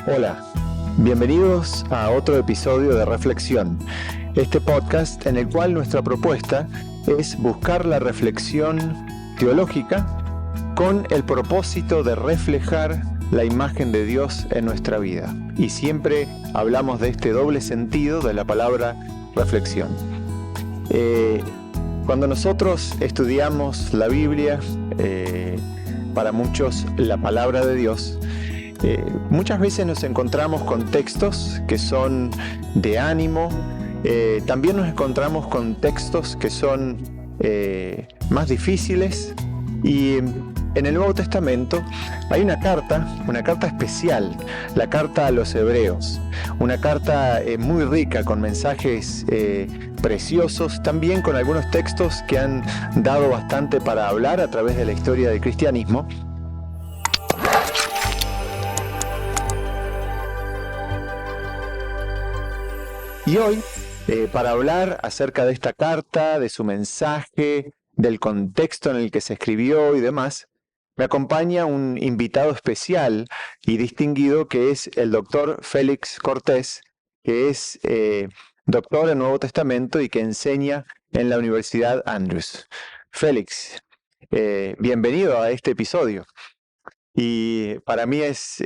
Hola, bienvenidos a otro episodio de Reflexión, este podcast en el cual nuestra propuesta es buscar la reflexión teológica con el propósito de reflejar la imagen de Dios en nuestra vida. Y siempre hablamos de este doble sentido de la palabra reflexión. Cuando nosotros estudiamos la Biblia, para muchos la palabra de Dios, muchas veces nos encontramos con textos que son de ánimo, también nos encontramos con textos que son más difíciles, y en el Nuevo Testamento hay una carta especial, la carta a los Hebreos, una carta muy rica con mensajes preciosos, también con algunos textos que han dado bastante para hablar a través de la historia del cristianismo. Y hoy, para hablar acerca de esta carta, de su mensaje, del contexto en el que se escribió y demás, me acompaña un invitado especial y distinguido que es el doctor Félix Cortés, que es doctor en Nuevo Testamento y que enseña en la Universidad Andrews. Félix, bienvenido a este episodio. Y para mí es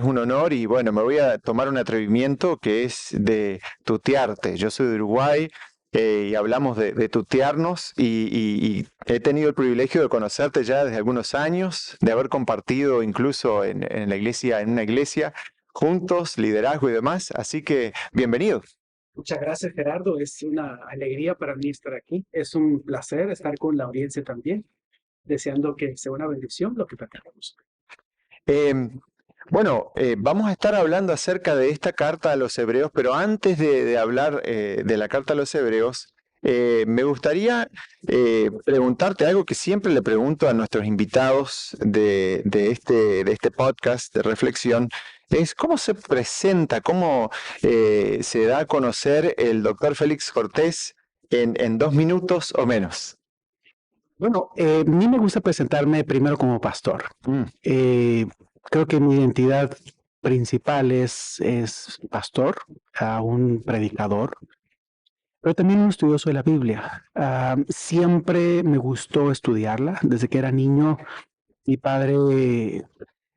un honor, y bueno, me voy a tomar un atrevimiento que es de tutearte. Yo soy de Uruguay, y hablamos de tutearnos, y he tenido el privilegio de conocerte ya desde algunos años, de haber compartido incluso en una iglesia juntos, liderazgo y demás. Así que bienvenido. Muchas gracias, Gerardo. Es una alegría para mí estar aquí. Es un placer estar con la audiencia también, deseando que sea una bendición lo que platicamos. Bueno, vamos a estar hablando acerca de esta carta a los Hebreos, pero antes de hablar de la carta a los Hebreos, me gustaría preguntarte algo que siempre le pregunto a nuestros invitados de este podcast de reflexión, es cómo se presenta, cómo se da a conocer el doctor Félix Cortés en 2 minutos o menos. Bueno, a mí me gusta presentarme primero como pastor. Creo que mi identidad principal es pastor, un predicador, pero también un estudioso de la Biblia. Siempre me gustó estudiarla. Desde que era niño, mi padre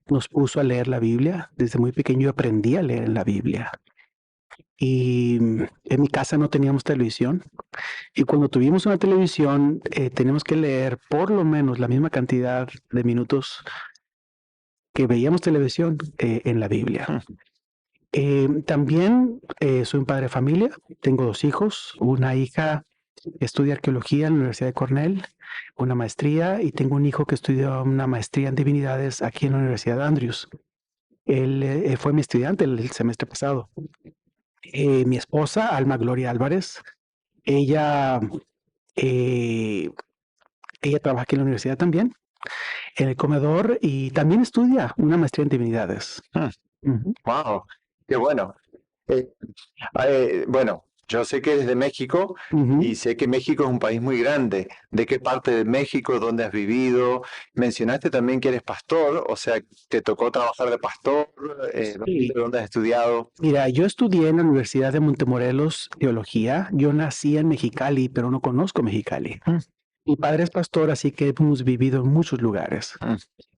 nos puso a leer la Biblia. Desde muy pequeño yo aprendí a leer la Biblia. Y en mi casa no teníamos televisión. Y cuando tuvimos una televisión, teníamos que leer por lo menos la misma cantidad de minutos que veíamos televisión en la Biblia. También soy un padre de familia. Tengo 2 hijos. Una hija estudia arqueología en la Universidad de Cornell, una maestría, y tengo un hijo que estudia una maestría en divinidades aquí en la Universidad de Andrews. Él fue mi estudiante el semestre pasado. Mi esposa, Alma Gloria Álvarez, ella trabaja aquí en la universidad también, en el comedor, y también estudia una maestría en divinidades. Wow, qué bueno. Bueno, yo sé que eres de México y sé que México es un país muy grande. ¿De qué parte de México? ¿Dónde has vivido? Mencionaste también que eres pastor, o sea, ¿te tocó trabajar de pastor? Sí. ¿Dónde has estudiado? Mira, yo estudié en la Universidad de Montemorelos teología. Yo nací en Mexicali, pero no conozco Mexicali. Mi padre es pastor, así que hemos vivido en muchos lugares.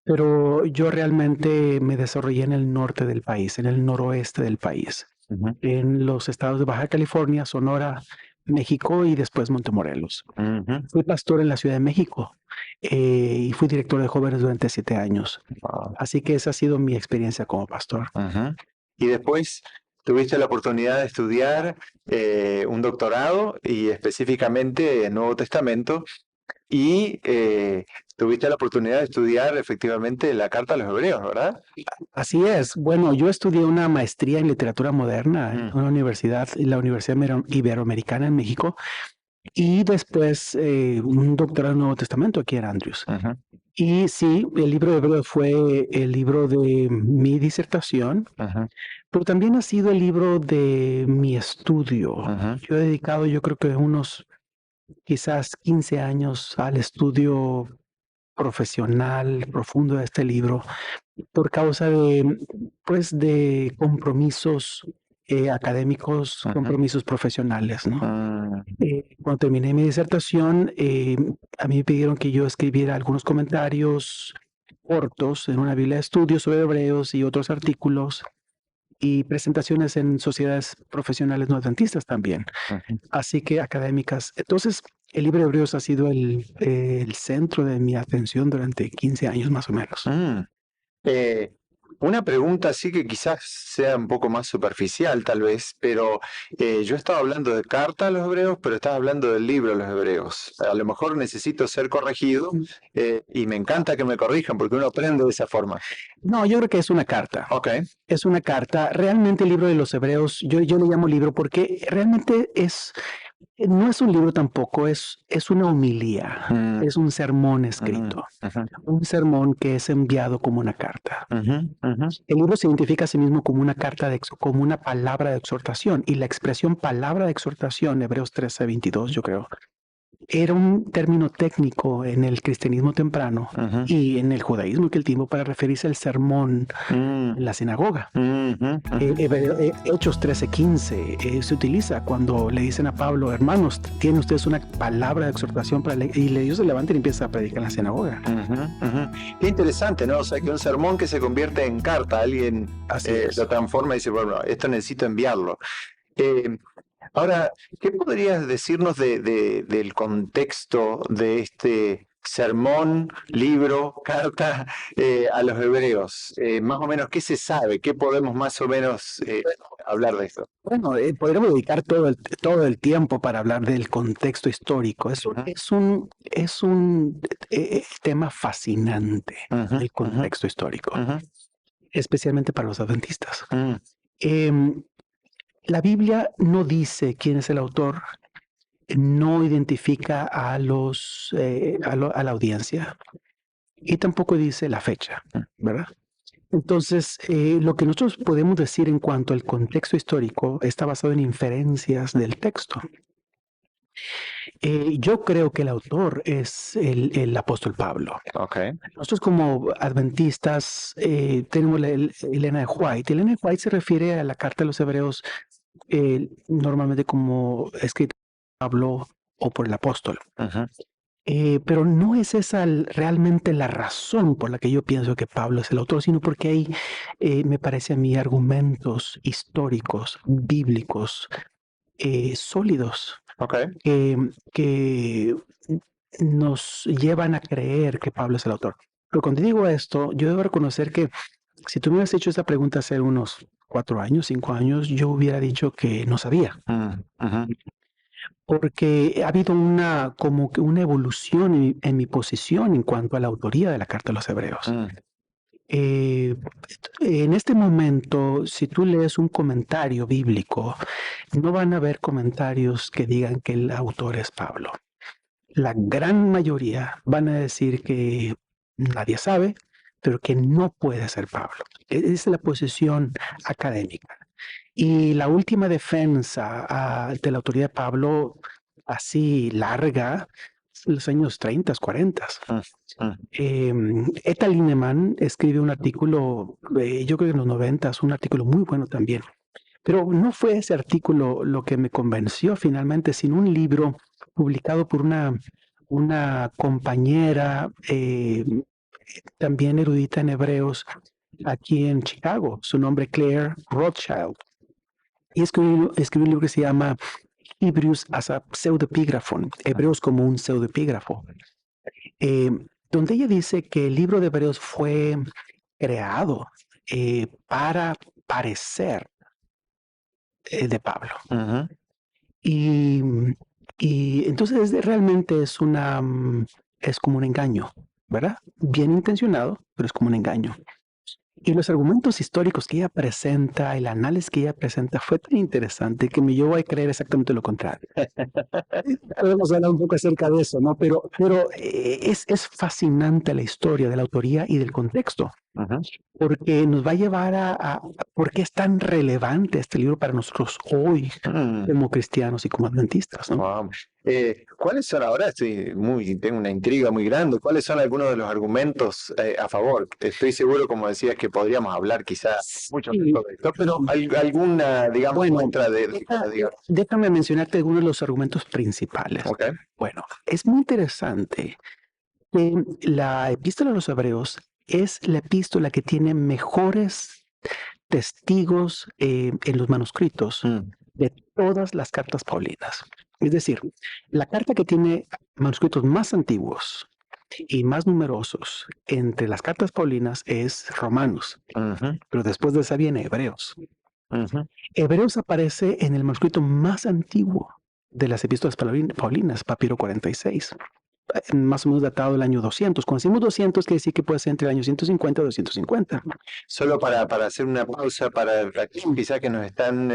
Pero yo realmente me desarrollé en el norte del país, en el noroeste del país, en los estados de Baja California, Sonora, México y después Montemorelos. Fui pastor en la Ciudad de México y fui director de jóvenes durante 7 años. Wow. Así que esa ha sido mi experiencia como pastor. Y después tuviste la oportunidad de estudiar un doctorado, y específicamente en Nuevo Testamento, y tuviste la oportunidad de estudiar efectivamente la Carta a los Hebreos, ¿verdad? Así es. Bueno, yo estudié una maestría en literatura moderna en una universidad, en la Universidad Iberoamericana en México, y después un doctorado en Nuevo Testamento aquí en Andrews. Y sí, el libro de Hebreos fue el libro de mi disertación, pero también ha sido el libro de mi estudio. Yo he dedicado, yo creo que unos quizás 15 años al estudio profesional profundo de este libro, por después de compromisos académicos, compromisos profesionales, ¿no? Cuando terminé mi disertación, a mí me pidieron que yo escribiera algunos comentarios cortos en una Biblia de estudios sobre Hebreos y otros artículos y presentaciones en sociedades profesionales no adventistas también, así que académicas. Entonces, el libro de Hebreos ha sido el centro de mi atención durante 15 años más o menos. Una pregunta así que quizás sea un poco más superficial tal vez, pero yo estaba hablando de carta a los hebreos, pero estaba hablando del libro a los hebreos. A lo mejor necesito ser corregido y me encanta que me corrijan porque uno aprende de esa forma. No, yo creo que es una carta. Ok. Es una carta. Realmente el libro de los hebreos, yo le llamo libro porque realmente no es un libro tampoco, es una homilía, es un sermón escrito, un sermón que es enviado como una carta. El libro se identifica a sí mismo como una carta, como una palabra de exhortación, y la expresión palabra de exhortación, Hebreos 13:22, yo creo, era un término técnico en el cristianismo temprano y en el judaísmo aquel tiempo para referirse al sermón en la sinagoga. Hechos 13:15 se utiliza cuando le dicen a Pablo, hermanos, ¿tienen ustedes una palabra de exhortación para y ellos se levantan y empiezan a predicar en la sinagoga? Qué interesante, ¿no? O sea, que un sermón que se convierte en carta, alguien lo transforma y dice, bueno, esto necesito enviarlo. Ahora, ¿qué podrías decirnos del contexto de este sermón, libro, carta a los hebreos? Más o menos, ¿qué se sabe? ¿Qué podemos más o menos hablar de esto? Bueno, podríamos dedicar todo el tiempo para hablar del contexto histórico. Es un tema fascinante, el contexto histórico, especialmente para los adventistas. La Biblia no dice quién es el autor, no identifica a la audiencia y tampoco dice la fecha, ¿verdad? Entonces, lo que nosotros podemos decir en cuanto al contexto histórico está basado en inferencias del texto. Yo creo que el autor es el apóstol Pablo. Okay. Nosotros como adventistas tenemos Elena de White. Elena de White se refiere a la carta de los hebreos normalmente como escrita por Pablo o por el apóstol. Pero no es esa realmente la razón por la que yo pienso que Pablo es el autor, sino porque hay, me parece a mí, argumentos históricos, bíblicos, sólidos, que nos llevan a creer que Pablo es el autor. Pero cuando digo esto, yo debo reconocer que si tú me hubieras hecho esa pregunta hace unos 4 años, 5 años, yo hubiera dicho que no sabía. Porque ha habido como que una evolución en mi posición en cuanto a la autoría de la carta a los hebreos. En este momento, si tú lees un comentario bíblico, no van a haber comentarios que digan que el autor es Pablo. La gran mayoría van a decir que nadie sabe, pero que no puede ser Pablo. Esa es la posición académica. Y la última defensa de la autoría de Pablo, así larga, en los años 30, 40. Etta Linnemann escribe un artículo, yo creo que en los 90, un artículo muy bueno también. Pero no fue ese artículo lo que me convenció finalmente, sino un libro publicado por una compañera también erudita en hebreos aquí en Chicago. Su nombre Claire Rothschild. Y escribió un libro que se llama Hebrews as a Pseudepígrafo, Hebreos como un pseudepígrafo, donde ella dice que el libro de Hebreos fue creado para parecer de Pablo. Y entonces realmente es como un engaño, ¿verdad? Bien intencionado, pero es como un engaño. Y los argumentos históricos que ella presenta, el análisis que ella presenta fue tan interesante que me llevó a creer exactamente lo contrario. Podemos hablar un poco acerca de eso, ¿no? Pero es fascinante la historia de la autoría y del contexto. porque nos va a llevar por qué es tan relevante este libro para nosotros hoy como cristianos y como adventistas, ¿no? Wow. ¿Cuáles son ahora? Tengo una intriga muy grande. ¿Cuáles son algunos de los argumentos a favor? Estoy seguro, como decías, que podríamos hablar quizás mucho Sí, de esto, pero alguna, digamos, bueno, muestra de déjame mencionarte algunos de los argumentos principales. Ok. Bueno, es muy interesante que la epístola a los Hebreos es la epístola que tiene mejores testigos en los manuscritos de todas las cartas paulinas. Es decir, la carta que tiene manuscritos más antiguos y más numerosos entre las cartas paulinas es Romanos, pero después de esa viene Hebreos. Hebreos aparece en el manuscrito más antiguo de las epístolas paulinas, Papiro 46, más o menos datado del año 200. Cuando decimos 200, quiere decir que puede ser entre el año 150 y 250. Solo para hacer una pausa, para aquellos quizás que nos están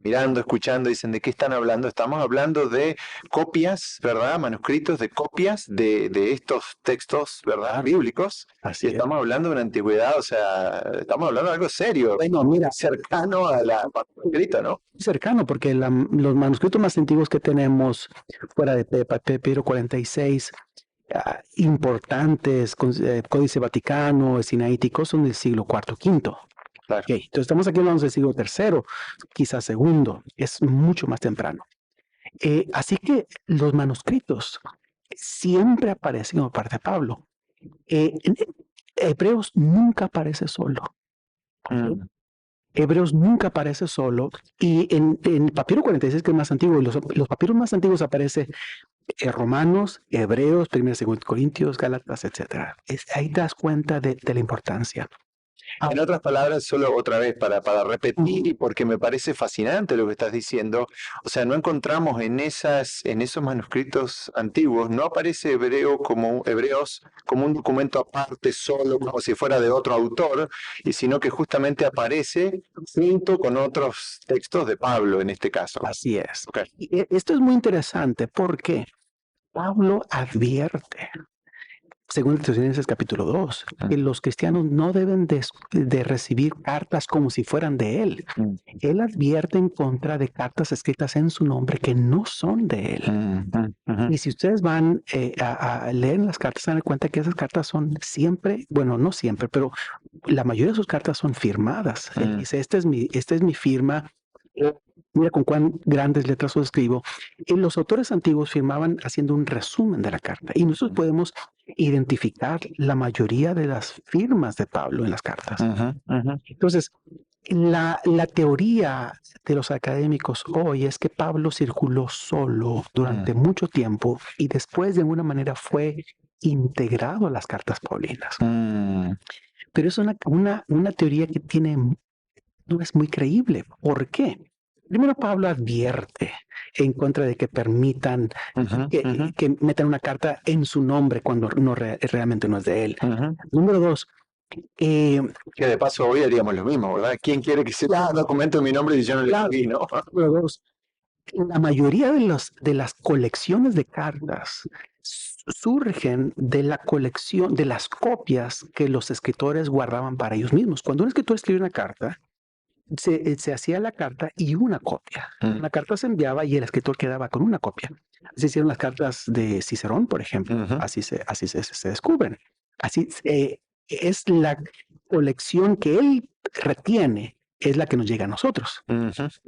mirando, escuchando, dicen de qué están hablando. Estamos hablando de copias, ¿verdad? Manuscritos de copias de estos textos, ¿verdad? Bíblicos. Así Y estamos hablando de una antigüedad, o sea, estamos hablando de algo serio. Bueno, mira, cercano a la manuscrita, ¿no? Cercano, porque los manuscritos más antiguos que tenemos fuera de Papiro 46, importantes, Códice Vaticano, Sinaítico, son del siglo IV, V. Claro. Okay, entonces estamos aquí hablando del siglo III, quizás segundo, es mucho más temprano. Así que los manuscritos siempre aparecen como parte de Pablo. Hebreos nunca aparece solo. Hebreos nunca aparece solo, y en el Papiro 46, que es más antiguo, y los papiros más antiguos aparece Romanos, Hebreos, 1 y 2 Corintios, Gálatas, etc. Ahí te das cuenta de la importancia. En otras palabras, solo otra vez para repetir, y porque me parece fascinante lo que estás diciendo, o sea, no encontramos en esos manuscritos antiguos, no aparece Hebreos como un documento aparte, solo, como si fuera de otro autor, y sino que justamente aparece junto con otros textos de Pablo en este caso. Así es. Okay. Y esto es muy interesante porque Pablo advierte, según Tesalonicenses capítulo 2, que los cristianos no deben de recibir cartas como si fueran de él. Él advierte en contra de cartas escritas en su nombre que no son de él. Y si ustedes van a leer las cartas, se dan cuenta que esas cartas son siempre, bueno, no siempre, pero la mayoría de sus cartas son firmadas. Él dice, esta es mi firma. Mira con cuán grandes letras os escribo. Y los autores antiguos firmaban haciendo un resumen de la carta. Y nosotros podemos identificar la mayoría de las firmas de Pablo en las cartas. Entonces, la teoría de los académicos hoy es que Pablo circuló solo durante mucho tiempo y después de alguna manera fue integrado a las cartas paulinas. Pero es una teoría que no es muy creíble. ¿Por qué? Primero, Pablo advierte en contra de que permitan que metan una carta en su nombre cuando realmente no es de él. Número dos, que de paso hoy haríamos lo mismo, ¿verdad? ¿Quién quiere que se un documento en mi nombre y yo no le escribí, no? Número dos, la mayoría de las colecciones de cartas surgen de la colección, de las copias que los escritores guardaban para ellos mismos. Cuando un escritor escribe una carta, se hacía la carta y una copia. La carta se enviaba y el escritor quedaba con una copia. Se hicieron las cartas de Cicerón, por ejemplo. Así se descubren. Así es la colección que él retiene, es la que nos llega a nosotros. Entonces,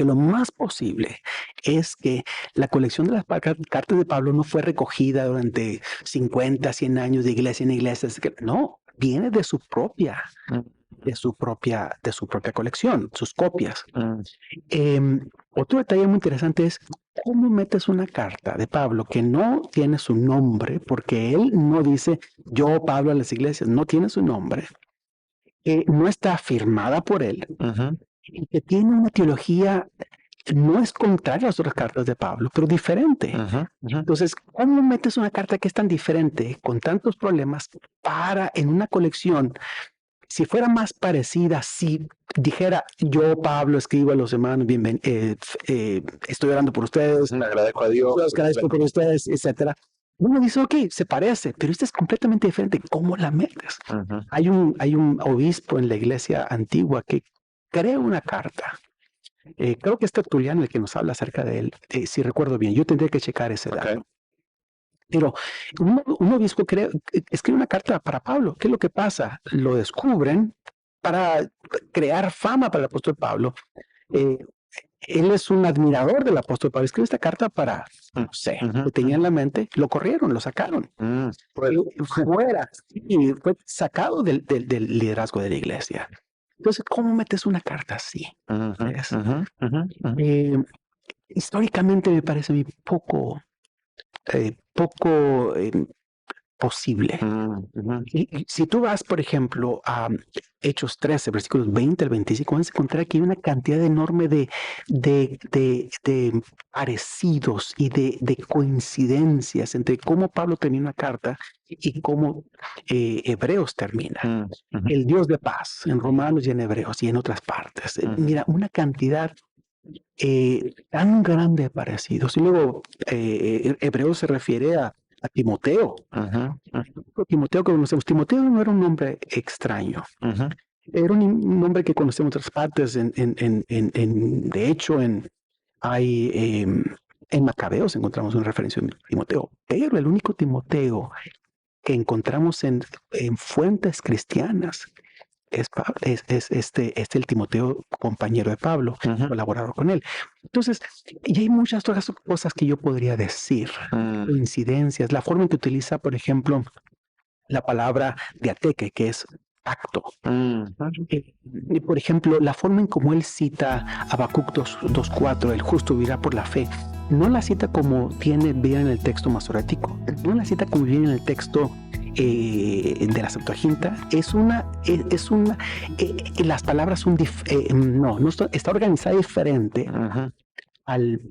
lo más posible es que la colección de las cartas de Pablo no fue recogida durante 50, 100 años de iglesia en iglesia. No, viene de su propia colección, sus copias. Otro detalle muy interesante es cómo metes una carta de Pablo que no tiene su nombre, porque él no dice yo, Pablo, a las iglesias, no tiene su nombre, no está firmada por él, y que tiene una teología, no es contraria a las otras cartas de Pablo, pero diferente. Entonces, ¿cómo metes una carta que es tan diferente, con tantos problemas, en una colección? Si fuera más parecida, si dijera yo, Pablo, escribo a los hermanos, estoy orando por ustedes, me agradezco a Dios, los agradezco por ustedes, etcétera. Uno dice, ok, se parece, pero esta es completamente diferente. ¿Cómo la metes? Ujú. Hay un obispo en la iglesia antigua que crea una carta. Creo que es Tertuliano el que nos habla acerca de él, si recuerdo bien. Yo tendré que checar ese Ok. dato. Pero un obispo escribe una carta para Pablo. ¿Qué es lo que pasa? Lo descubren para crear fama para el apóstol Pablo. Eh, Él es un admirador del apóstol Pablo. Escribe esta carta para, no sé, Ujú, lo tenía en la mente, lo corrieron, lo sacaron. Bueno. Fuera. Y fue sacado del liderazgo de la iglesia. Entonces, ¿cómo metes una carta así? Ujú, ¿Ves? ujú, ujú, ujú. Eh, Históricamente me parece a mí poco posible. Ujú. Y si tú vas, por ejemplo, a Hechos 13, versículos 20 al 25, vas a encontrar que hay una cantidad enorme de parecidos y de coincidencias entre cómo Pablo termina una carta y cómo Hebreos termina. Ujú. El Dios de paz en Romanos y en Hebreos y en otras partes. Mira, una cantidad tan grande de parecidos. Y luego Hebreos se refiere a Timoteo. Ujú, Timoteo que conocemos. Timoteo no era un nombre extraño. ujú. Era un nombre que conocemos en otras partes. De hecho, en Macabeos encontramos una referencia a Timoteo. Pero el único Timoteo que encontramos en fuentes cristianas es el Timoteo, compañero de Pablo, Ujú. colaborador con él. Entonces, y hay muchas otras cosas que yo podría decir, coincidencias, la forma en que utiliza, por ejemplo, la palabra diateque, que es acto. Y por ejemplo, la forma en cómo él cita Habacuc 2:4, el justo vivirá por la fe, no la cita como viene en el texto masorético, no la cita como viene en el texto de la Septuaginta. Las palabras son, no está organizada diferente Ujú.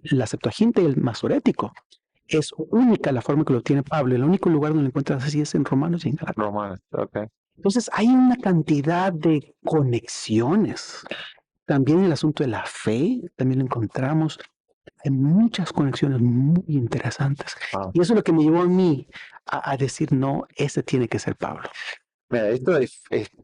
la Septuaginta y el masorético. Es única la forma que lo tiene Pablo. El único lugar donde lo encuentras así es en Romanos y en Gálatas. Romanos, ok. Entonces hay una cantidad de conexiones. También el asunto de la fe, también lo encontramos. Hay muchas conexiones muy interesantes. Wow. Y eso es lo que me llevó a mí a decir, no, ese tiene que ser Pablo. Mira, esto es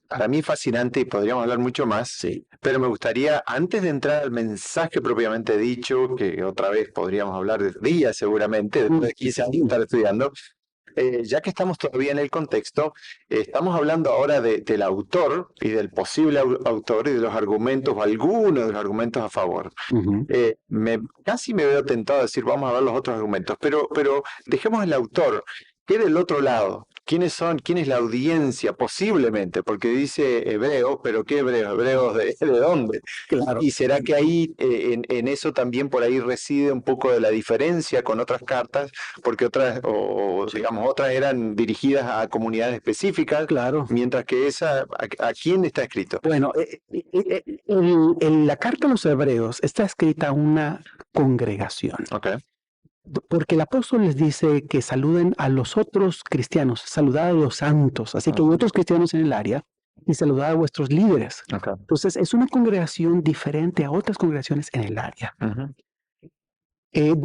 para mí fascinante y podríamos hablar mucho más, Sí. pero me gustaría, antes de entrar al mensaje propiamente dicho, que otra vez podríamos hablar de días seguramente, después de 15 años de estar estudiando, ya que estamos todavía en el contexto, estamos hablando ahora del autor y del posible autor y de los argumentos, o algunos de los argumentos a favor. Uh-huh. Casi me veo tentado a decir, vamos a ver los otros argumentos, pero dejemos el autor. ¿Qué del otro lado? ¿Quiénes son? ¿Quién es la audiencia? Posiblemente, porque dice hebreos, pero ¿qué hebreos? ¿Hebreos de dónde? Claro. ¿Y será que ahí, en eso también por ahí reside un poco de la diferencia con otras cartas? Porque otras, o digamos, otras eran dirigidas a comunidades específicas, Claro. mientras que esa, ¿a quién está escrito? Bueno, la carta a los hebreos está escrita a una congregación. Okay. Porque el apóstol les dice que saluden a los otros cristianos, saludad a los santos, así que hay otros cristianos en el área, y saludad a vuestros líderes. Okay. Entonces, es una congregación diferente a otras congregaciones en el área. Uh-huh.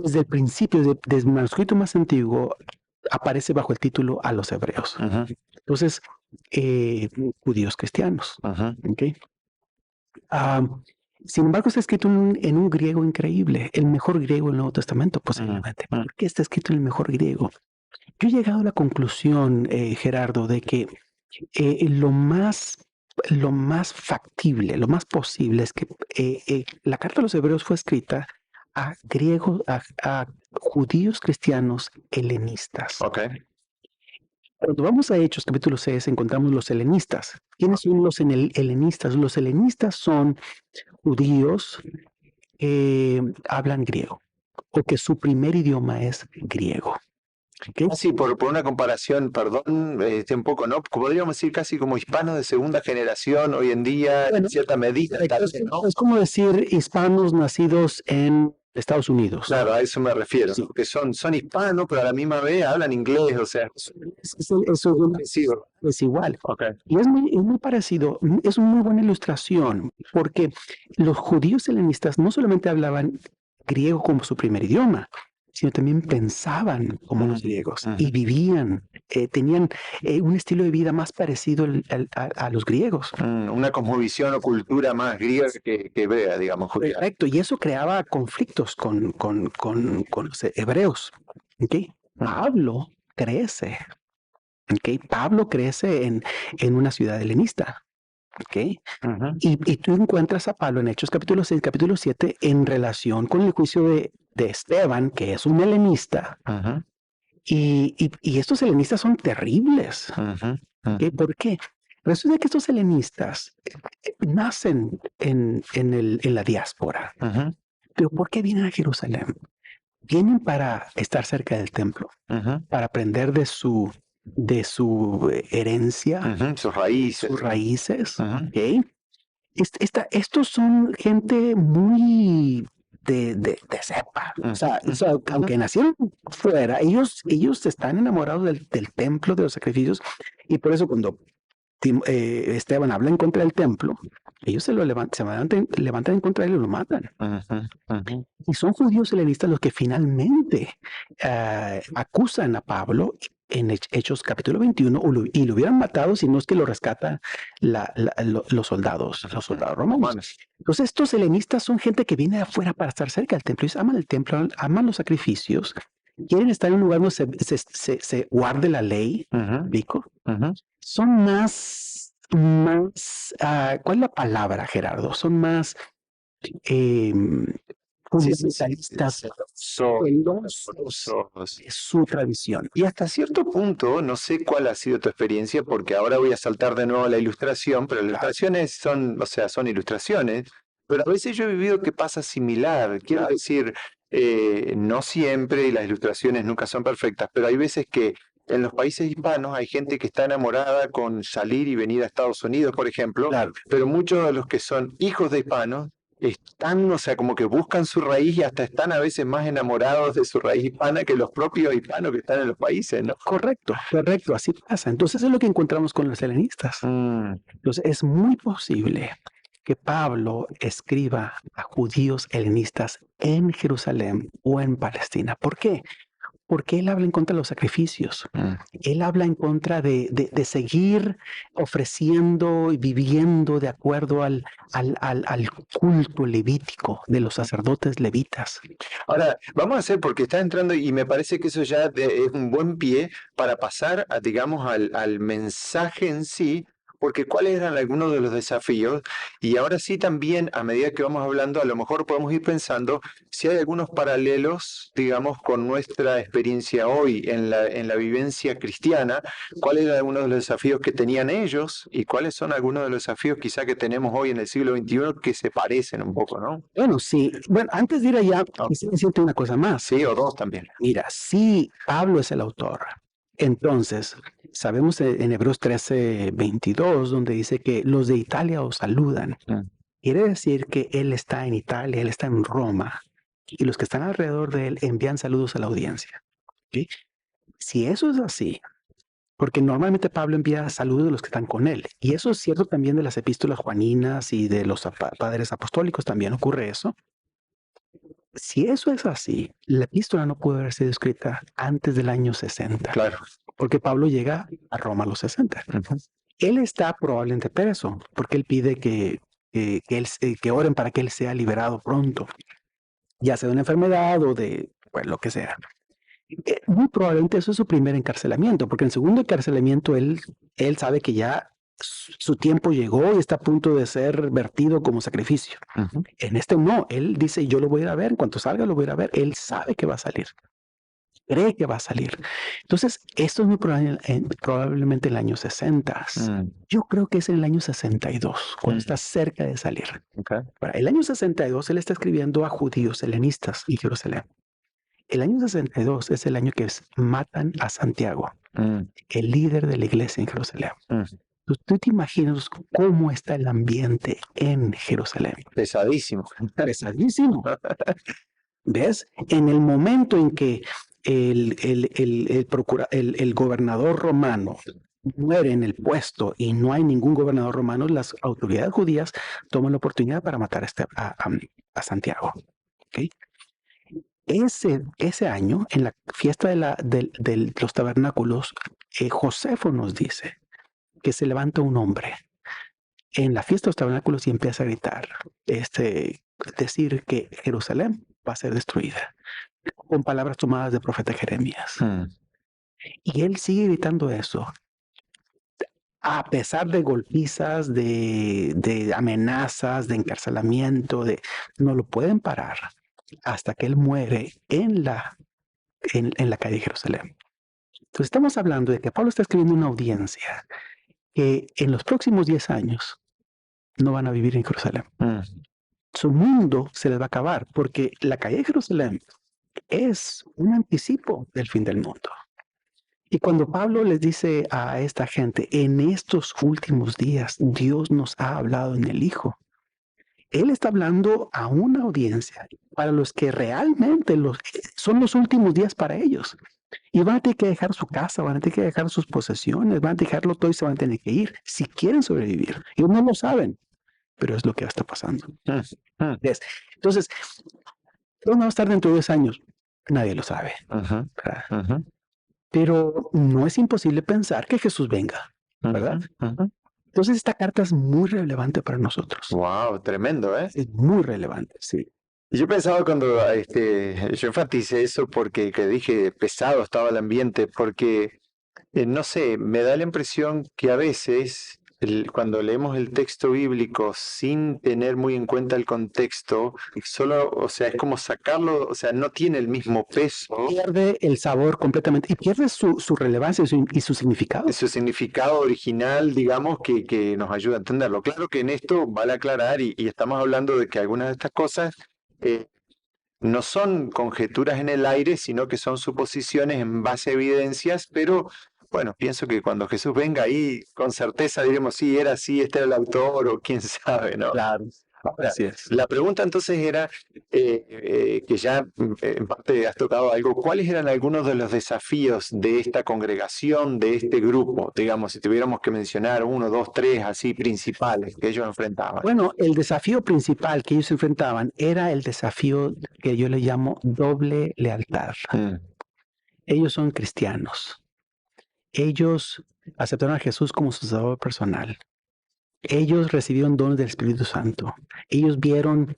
Desde el principio, desde el manuscrito más antiguo, aparece bajo el título a los hebreos. Uh-huh. Entonces, judíos cristianos. Uh-huh. ¿Okay? Sin embargo, está escrito en un griego increíble, el mejor griego del Nuevo Testamento, posiblemente. ¿Por qué está escrito en el mejor griego? Yo he llegado a la conclusión, Gerardo, de que lo más factible, lo más posible es que la carta a los hebreos fue escrita a griegos, a judíos cristianos helenistas. Okay. Cuando vamos a Hechos capítulo 6 encontramos los helenistas. ¿Quiénes son los helenistas? Los helenistas son judíos que hablan griego o que su primer idioma es griego. ¿Okay? Sí, por una comparación, perdón, un poco, ¿no? Podríamos decir casi como hispanos de segunda generación hoy en día, Bueno, en cierta medida, tal vez, ¿no? es como decir hispanos nacidos en Estados Unidos. Claro, a eso me refiero, Sí. que son hispanos, pero a la misma vez hablan inglés, o sea, Eso parecido. es igual. Okay. Y es muy parecido, es una muy buena ilustración, porque los judíos helenistas no solamente hablaban griego como su primer idioma, sino también pensaban como los griegos y Ujú. vivían, tenían un estilo de vida más parecido a los griegos. Una cosmovisión o cultura más griega que hebrea, digamos, judía. Correcto, y eso creaba conflictos con los hebreos. ¿Ok? Pablo crece, ¿ok? Pablo crece en una ciudad helenista. ¿Ok? Ujú. Y tú encuentras a Pablo en Hechos capítulo 6, capítulo 7 en relación con el juicio de Esteban, que es un helenista. Ujú. Y estos helenistas son terribles. Ujú. ¿Ok? ¿Por qué? Resulta que estos helenistas nacen en la diáspora. Ujú. Pero ¿por qué vienen a Jerusalén? Vienen para estar cerca del templo, Ujú. para aprender de su herencia, Ujú. Sus raíces. sus raíces. Ujú. ¿Ok? Estos son gente muy de cepa. O sea, aunque nacieron fuera, ellos están enamorados del templo, de los sacrificios, y por eso cuando Esteban habla en contra del templo, ellos se levantan en contra de él y lo matan. Ujú. Ujú. Y son judíos helenistas los que finalmente acusan a Pablo en Hechos capítulo 21 y lo hubieran matado si no es que lo rescatan los soldados romanos. Entonces estos helenistas son gente que viene de afuera para estar cerca del templo. Ellos aman el templo, aman los sacrificios, quieren estar en un lugar donde se guarde la ley, Ujú. ¿Vico? Ujú. Son más, ¿cuál es la palabra, Gerardo? Son más fundamentalistas, celosos de su tradición. Y hasta cierto punto, no sé cuál ha sido tu experiencia, porque ahora voy a saltar de nuevo a la ilustración, pero las ilustraciones son, o sea, son ilustraciones, pero a veces yo he vivido que pasa similar. Quiero decir, no siempre, y las ilustraciones nunca son perfectas, pero hay veces que en los países hispanos hay gente que está enamorada con salir y venir a Estados Unidos, por ejemplo, Claro, pero muchos de los que son hijos de hispanos están, o sea, como que buscan su raíz y hasta están a veces más enamorados de su raíz hispana que los propios hispanos que están en los países, ¿no? correcto, así pasa. Entonces es lo que encontramos con los helenistas. Mm. Entonces es muy posible que Pablo escriba a judíos helenistas en Jerusalén o en Palestina. ¿Por qué? Porque él habla en contra de los sacrificios. Él habla en contra de seguir ofreciendo y viviendo de acuerdo al culto levítico de los sacerdotes levitas. Ahora, vamos a hacer, porque está entrando y me parece que eso ya es un buen pie para pasar, digamos, al mensaje en sí, porque cuáles eran algunos de los desafíos. Y ahora sí también, a medida que vamos hablando, a lo mejor podemos ir pensando si hay algunos paralelos, digamos, con nuestra experiencia hoy en la vivencia cristiana, cuáles eran algunos de los desafíos que tenían ellos y cuáles son algunos de los desafíos quizá que tenemos hoy en el siglo XXI que se parecen un poco, ¿no? Bueno, sí. Bueno, antes de ir allá, quisiera decirte una cosa más. Sí, o dos también. Mira, sí, Pablo es el autor. Entonces, sabemos en Hebreos 13:22, donde dice que los de Italia os saludan. Quiere decir que él está en Italia, él está en Roma, y los que están alrededor de él envían saludos a la audiencia. ¿Ok? Si eso es así, porque normalmente Pablo envía saludos de los que están con él, y eso es cierto también de las epístolas juaninas y de los padres apostólicos, también ocurre eso. Si eso es así, la epístola no puede haber sido escrita antes del año 60, Claro. porque Pablo llega a Roma a los 60. Ujú. Él está probablemente preso, porque él pide que oren para que él sea liberado pronto, ya sea de una enfermedad o de pues, lo que sea. Muy probablemente eso es su primer encarcelamiento, porque en el segundo encarcelamiento él sabe que ya su tiempo llegó y está a punto de ser vertido como sacrificio. Ujú. En este no, él dice, yo lo voy a ir a ver, en cuanto salga lo voy a ir a ver. Él sabe que va a salir, cree que va a salir. Entonces, esto es muy probablemente en el año 60. Yo creo que es en el año 62, cuando está cerca de salir. Okay. Para el año 62, él está escribiendo a judíos helenistas en Jerusalén. El año 62 es el año que matan a Santiago, el líder de la iglesia en Jerusalén. ¿Tú te imaginas cómo está el ambiente en Jerusalén? Pesadísimo. Pesadísimo. ¿Ves? En el momento en que el gobernador romano muere en el puesto y no hay ningún gobernador romano, las autoridades judías toman la oportunidad para matar a Santiago. ¿Okay? ese año, en la fiesta de los tabernáculos, Josefo nos dice que se levanta un hombre en la fiesta de los tabernáculos y empieza a gritar, decir que Jerusalén va a ser destruida, con palabras tomadas del profeta Jeremías. Y él sigue gritando eso, a pesar de golpizas, de amenazas, de encarcelamiento, no lo pueden parar hasta que él muere en la calle de Jerusalén. Entonces estamos hablando de que Pablo está escribiendo una audiencia que en los próximos 10 años no van a vivir en Jerusalén. Su mundo se les va a acabar porque la calle de Jerusalén es un anticipo del fin del mundo. Y cuando Pablo les dice a esta gente, en estos últimos días Dios nos ha hablado en el Hijo, él está hablando a una audiencia para los que realmente son los últimos días para ellos. Y van a tener que dejar su casa, van a tener que dejar sus posesiones, van a dejarlo todo y se van a tener que ir si quieren sobrevivir. Ellos no lo saben, pero es lo que está pasando. Entonces, ¿dónde va a estar dentro de 10 años? Nadie lo sabe. Pero no es imposible pensar que Jesús venga, ¿verdad? Entonces esta carta es muy relevante para nosotros. Wow, tremendo, ¿eh? Es muy relevante, sí. Yo pensaba cuando yo enfaticé eso porque que dije pesado estaba el ambiente, porque no sé, me da la impresión que a veces cuando leemos el texto bíblico sin tener muy en cuenta el contexto, solo, o sea, es como sacarlo, o sea, no tiene el mismo peso. Pierde el sabor completamente y pierde su relevancia y su significado. Su significado original, digamos, que nos ayuda a entenderlo. Claro que en esto vale aclarar y estamos hablando de que algunas de estas cosas no son conjeturas en el aire, sino que son suposiciones en base a evidencias, pero bueno, pienso que cuando Jesús venga ahí, con certeza diremos, sí, era así, este era el autor, o quién sabe, ¿no? Claro. Ahora, Así es. la pregunta entonces era, que ya en parte has tocado algo, ¿cuáles eran algunos de los desafíos de esta congregación, de este grupo? Digamos, si tuviéramos que mencionar 1, 2, 3 así principales que ellos enfrentaban. Bueno, el desafío principal que ellos enfrentaban era el desafío que yo le llamo doble lealtad. Ellos son cristianos. Ellos aceptaron a Jesús como su salvador personal. Ellos recibieron dones del Espíritu Santo. Ellos vieron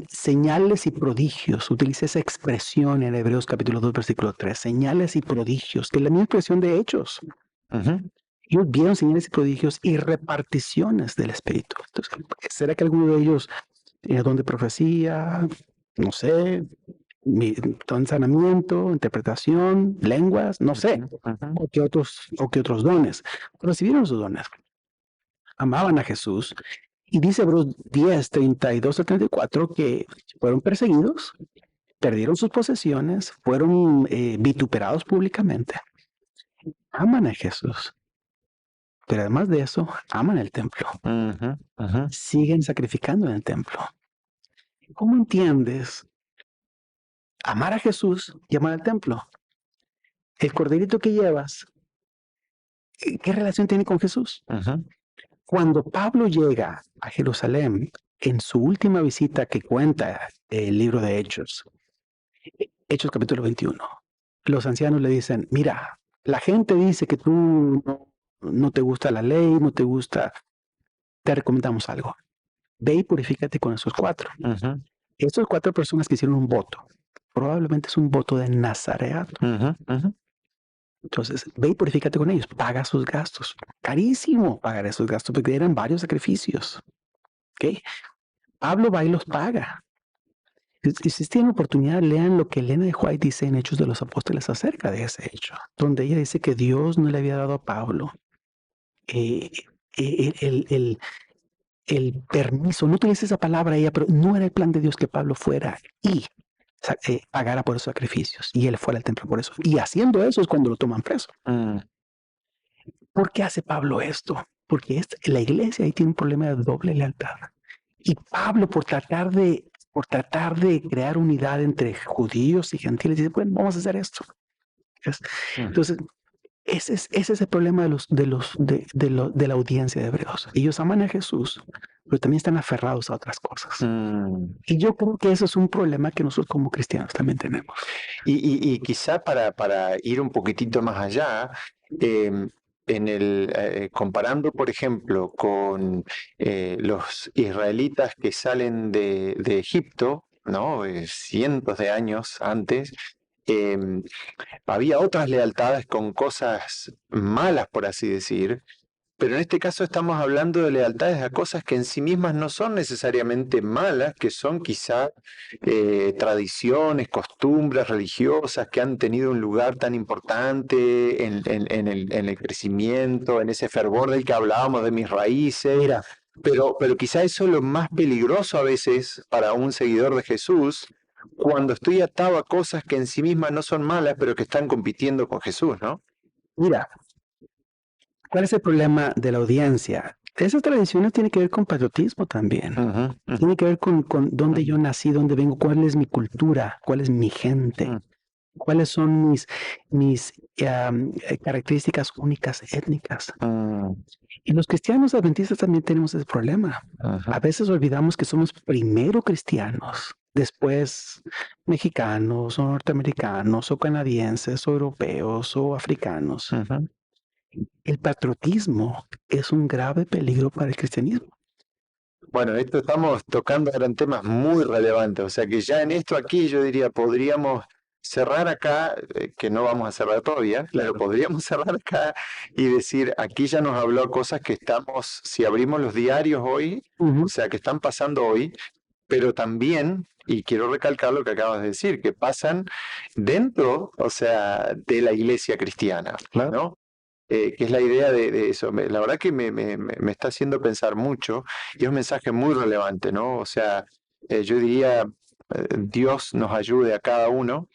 señales y prodigios. Utiliza esa expresión en Hebreos capítulo 2, versículo 3. Señales y prodigios, que es la misma expresión de Hechos. Ellos vieron señales y prodigios y reparticiones del Espíritu. Entonces, ¿será que alguno de ellos tenía don de profecía? No sé. Don sanamiento, interpretación, lenguas, no sé. O qué otros dones. Recibieron sus dones. Amaban a Jesús. Y dice Hebreos 10, 32 a 34 que fueron perseguidos, perdieron sus posesiones, fueron vituperados públicamente. Aman a Jesús. Pero además de eso, aman el templo. Siguen sacrificando en el templo. ¿Cómo entiendes amar a Jesús y amar al templo? El corderito que llevas, ¿qué relación tiene con Jesús? Cuando Pablo llega a Jerusalén en su última visita que cuenta el libro de Hechos, Hechos capítulo 21, los ancianos le dicen, mira, la gente dice que tú no te gusta la ley, no te gusta, te recomendamos algo. Ve y purifícate con esos 4. Estas 4 personas que hicieron un voto, probablemente es un voto de nazareato. Entonces, ve y purifícate con ellos, paga sus gastos. Carísimo pagar esos gastos porque eran varios sacrificios. ¿Okay? Pablo va y los paga. Y si tienen oportunidad, lean lo que Elena de White dice en Hechos de los Apóstoles acerca de ese hecho, donde ella dice que Dios no le había dado a Pablo el permiso, no utiliza esa palabra ella, pero no era el plan de Dios que Pablo fuera y pagara por esos sacrificios y él fuera al templo por eso. Y haciendo eso es cuando lo toman preso. ¿Por qué hace Pablo esto? Porque la iglesia ahí tiene un problema de doble lealtad. Y Pablo, por tratar de crear unidad entre judíos y gentiles, dice, bueno, vamos a hacer esto. Entonces, ese es el problema de la audiencia de Hebreos. Ellos aman a Jesús, pero también están aferrados a otras cosas. Y yo creo que eso es un problema que nosotros como cristianos también tenemos. Y quizá para ir un poquitito más allá, comparando, por ejemplo, con los israelitas que salen de Egipto, ¿no? Cientos de años antes, em, había otras lealtades con cosas malas, por así decir, pero en este caso estamos hablando de lealtades a cosas que en sí mismas no son necesariamente malas, que son quizá tradiciones, costumbres religiosas que han tenido un lugar tan importante en el crecimiento, en ese fervor del que hablábamos de mis raíces. Mira, Pero quizá eso es lo más peligroso a veces para un seguidor de Jesús, cuando estoy atado a cosas que en sí mismas no son malas, pero que están compitiendo con Jesús, ¿no? mira, ¿cuál es el problema de la audiencia? Esas tradiciones tienen que ver con patriotismo también. Ujú, ujú, Tiene que ver con dónde yo nací, dónde vengo, cuál es mi cultura, cuál es mi gente, cuáles son mis características únicas étnicas. mm, Y los cristianos adventistas también tenemos ese problema. ujú, A veces olvidamos que somos primero cristianos, después mexicanos o norteamericanos o canadienses o europeos o africanos. ujú. El patriotismo es un grave peligro para el cristianismo. Bueno, esto estamos tocando eran temas muy relevantes, o sea que ya en esto aquí yo diría, podríamos cerrar acá, que no vamos a cerrar todavía, pero podríamos cerrar acá y decir, aquí ya nos habló cosas que estamos, si abrimos los diarios hoy, o sea, que están pasando hoy, pero también, y quiero recalcar lo que acabas de decir, que pasan dentro, o sea, de la iglesia cristiana, Claro. ¿no? Que es la idea de eso. La verdad que me está haciendo pensar mucho y es un mensaje muy relevante, ¿no? O sea, yo diría, Dios nos ayude a cada uno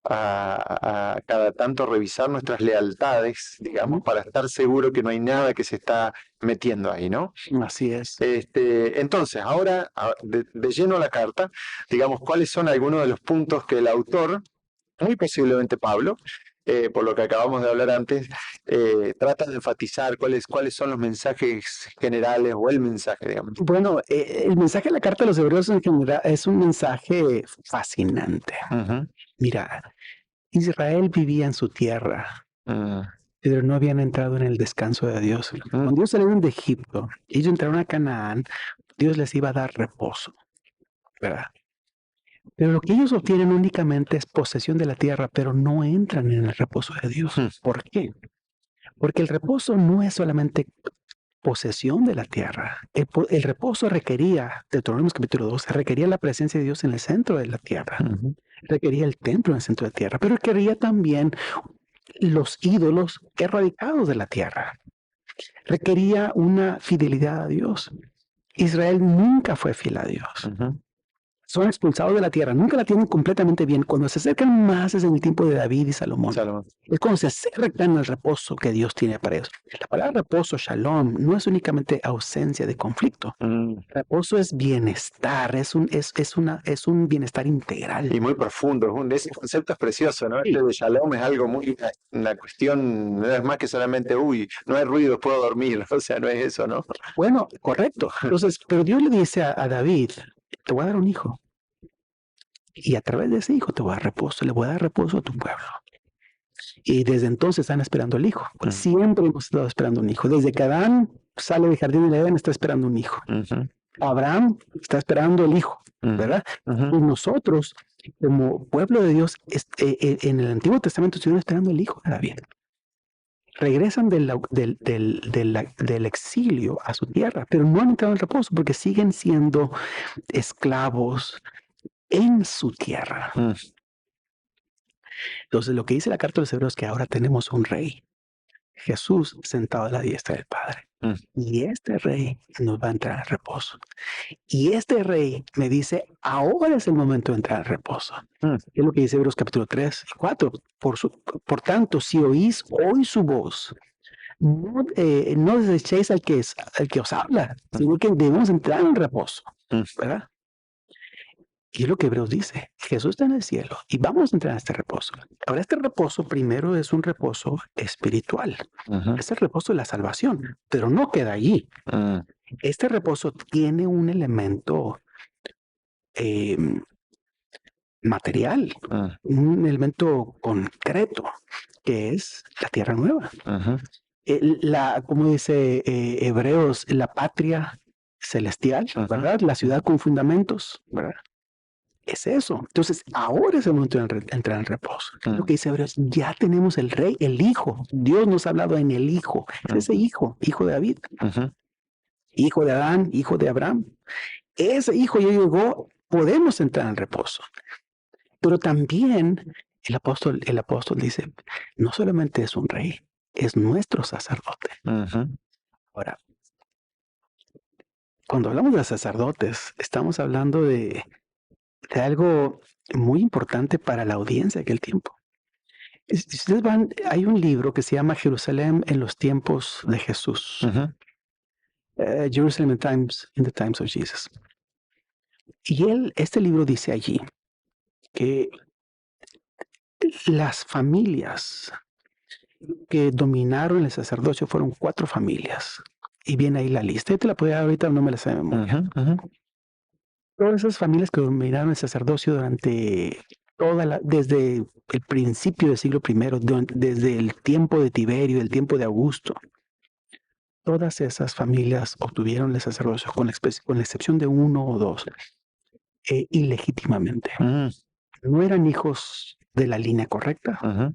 a cada tanto revisar nuestras lealtades, digamos, para estar seguro que no hay nada que se está metiendo ahí, ¿no? Así es. Entonces, ahora de lleno a la carta, digamos, ¿cuáles son algunos de los puntos que el autor, muy posiblemente Pablo, por lo que acabamos de hablar antes, trata de enfatizar cuáles son los mensajes generales o el mensaje, digamos? Bueno, el mensaje de la carta de los Hebreos en general es un mensaje fascinante. Ujú, Mira, Israel vivía en su tierra, mm, pero no habían entrado en el descanso de Dios. Cuando ellos salieron de Egipto, ellos entraron a Canaán, Dios les iba a dar reposo, ¿verdad? Pero lo que ellos obtienen únicamente es posesión de la tierra, pero no entran en el reposo de Dios. mm, ¿Por qué? Porque el reposo no es solamente posesión de la tierra. El reposo requería, Deuteronomio capítulo 12, requería la presencia de Dios en el centro de la tierra. ujú, Requería el templo en el centro de la tierra, pero requería también los ídolos erradicados de la tierra. Requería una fidelidad a Dios. Israel nunca fue fiel a Dios. ujú. Son expulsados de la tierra, nunca la tienen completamente bien. Cuando se acercan más es en el tiempo de David y Salomón. Salomón. Es cuando se acercan al reposo que Dios tiene para ellos. La palabra reposo, shalom, no es únicamente ausencia de conflicto. Mm, Reposo es bienestar, es un bienestar integral. Y muy profundo, ese concepto es precioso, ¿no? Sí. Este de shalom es algo muy, una cuestión, no es más que solamente, uy, no hay ruido, puedo dormir, o sea, no es eso, ¿no? Bueno, correcto. Entonces, pero Dios le dice a David, te voy a dar un hijo. Y a través de ese hijo te voy a dar reposo, le voy a dar reposo a tu pueblo. Y desde entonces están esperando el hijo. Mm. Siempre hemos estado esperando un hijo. Desde que Adán sale del jardín de Edén, está esperando un hijo. Ujú, Abraham está esperando el hijo, ujú, ¿verdad? ujú. Y nosotros, como pueblo de Dios, en el Antiguo Testamento estuvieron esperando el hijo de David. Regresan del exilio a su tierra, pero no han entrado en reposo porque siguen siendo esclavos en su tierra. Mm. Entonces, lo que dice la carta de los Hebreos es que ahora tenemos un rey, Jesús sentado a la diestra del Padre. Mm. Y este rey nos va a entrar en reposo. Y este rey me dice, ahora es el momento de entrar en reposo. Mm. Es lo que dice Hebreos capítulo 3 y 4. Por tanto, si oís hoy su voz, no desechéis al que os habla, sino que debemos entrar en reposo, Mm. ¿verdad? Y es lo que Hebreos dice, Jesús está en el cielo y vamos a entrar en este reposo. Ahora, este reposo primero es un reposo espiritual. Es el reposo de la salvación, pero no queda allí. Este reposo tiene un elemento eh, material, un elemento concreto, que es la tierra nueva. Como dice Hebreos, la patria celestial, ¿verdad? La ciudad con fundamentos, ¿verdad? Es eso. Entonces, ahora es el momento de entrar en reposo. Lo que dice Hebreos, ya tenemos el rey, el hijo. Dios nos ha hablado en el hijo. Es ese hijo, hijo de David, hijo de Adán, hijo de Abraham. Ese hijo ya llegó, podemos entrar en reposo. Pero también el apóstol dice, no solamente es un rey, es nuestro sacerdote. Ahora, cuando hablamos de sacerdotes, estamos hablando de algo muy importante para la audiencia de aquel tiempo. Si ustedes van, hay un libro que se llama Jerusalén en los tiempos de Jesús. Jerusalem in the times of Jesus. Y este libro dice allí que las familias que dominaron el sacerdocio fueron 4 familias. Y viene ahí la lista. Yo te la podía dar ahorita, no me la sé de memoria. Todas esas familias que dominaron el sacerdocio durante desde el principio del siglo I, desde el tiempo de Tiberio, el tiempo de Augusto, todas esas familias obtuvieron el sacerdocio, con la excepción de 1 o 2, ilegítimamente. No eran hijos de la línea correcta.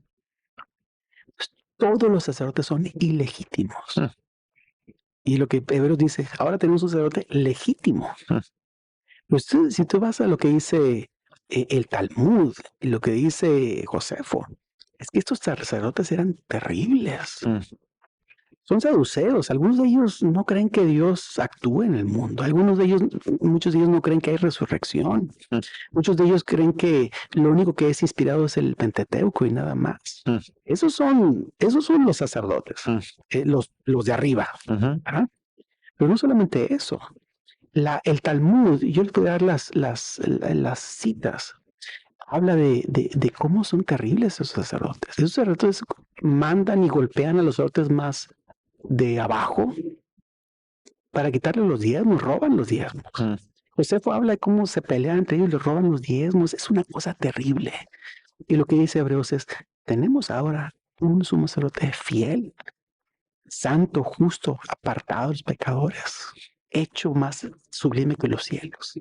Todos los sacerdotes son ilegítimos. Y lo que Hebreos dice, ahora tenemos un sacerdote legítimo. Pues si tú vas a lo que dice el Talmud y lo que dice Josefo, es que estos sacerdotes eran terribles. Son saduceos. Algunos de ellos no creen que Dios actúe en el mundo. Muchos de ellos no creen que hay resurrección. Muchos de ellos creen que lo único que es inspirado es el Pentateuco y nada más. Esos son los sacerdotes, los de arriba. Pero no solamente eso. El Talmud, yo les voy a dar las citas, habla de cómo son terribles esos sacerdotes. Esos sacerdotes mandan y golpean a los sacerdotes más de abajo para quitarle los diezmos, roban los diezmos. Josefo habla de cómo se pelean entre ellos y les roban los diezmos. Es una cosa terrible. Y lo que dice Hebreos es, tenemos ahora un sumo sacerdote fiel, santo, justo, apartado de los pecadores, hecho más sublime que los cielos.